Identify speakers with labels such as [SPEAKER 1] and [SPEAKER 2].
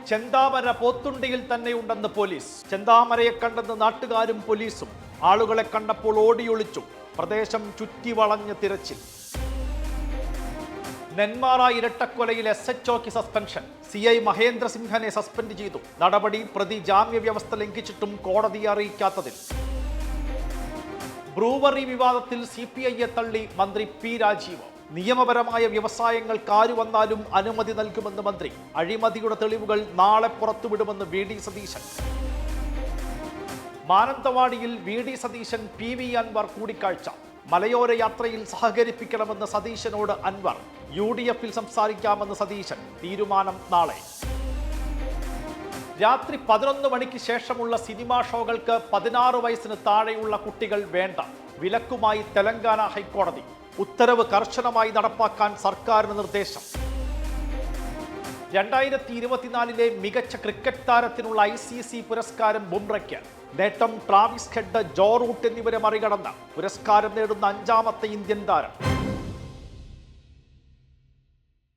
[SPEAKER 1] ചെന്താമര പോത്തുണ്ടിയിൽ തന്നെയുണ്ടെന്ന് police. ചെന്താമരയെ കണ്ടെന്ന് നാട്ടുകാരും പോലീസും. ആളുകളെ കണ്ടപ്പോൾ ഓടിയൊളിച്ചു. പ്രദേശം ചുറ്റിവളഞ്ഞ് തിരച്ചിൽ. നെന്മാറ ഇരട്ടക്കൊലയിൽ SHOക്ക് സസ്പെൻഷൻ. CI മഹേന്ദ്രസിംഹനെ സസ്പെൻഡ് ചെയ്തു. നടപടി പ്രതി ജാമ്യ വ്യവസ്ഥ ലംഘിച്ചിട്ടും കോടതിയെ അറിയിക്കാത്തതിൽ. ബ്രൂവറി വിവാദത്തിൽ CPIയെ തള്ളി മന്ത്രി P രാജീവ്. നിയമപരമായ വ്യവസായങ്ങൾക്ക് ആര് വന്നാലും അനുമതി നൽകുമെന്ന് മന്ത്രി. അഴിമതിയുടെ തെളിവുകൾ നാളെ പുറത്തുവിടുമെന്ന് VD സതീശൻ. മാനന്തവാടിയിൽ VD സതീശൻ PV അൻവർ കൂടിക്കാഴ്ച. മലയോര യാത്രയിൽ സഹകരിപ്പിക്കണമെന്ന് സതീശനോട് അൻവർ. UDFിൽ സംസാരിക്കാമെന്ന് സതീശൻ. തീരുമാനം നാളെ. രാത്രി 11 മണിക്ക് ശേഷമുള്ള സിനിമാ ഷോകൾക്ക് 16 വയസ്സിന് താഴെയുള്ള കുട്ടികൾ വേണ്ട. വിലക്കുമായി തെലങ്കാന ഹൈക്കോടതി. ഉത്തരവ് കർശനമായി നടപ്പാക്കാൻ സർക്കാരിന് നിർദ്ദേശം. 2024 മികച്ച ക്രിക്കറ്റ് താരത്തിനുള്ള ICC പുരസ്കാരം ബുംറയ്ക്ക്. നേട്ടം ട്രാവിസ് ഹെഡ്, ജോ റൂട്ട് എന്നിവരെ മറികടന്ന് പുരസ്കാരം നേടുന്ന 5ാമത്തെ ഇന്ത്യൻ താരം.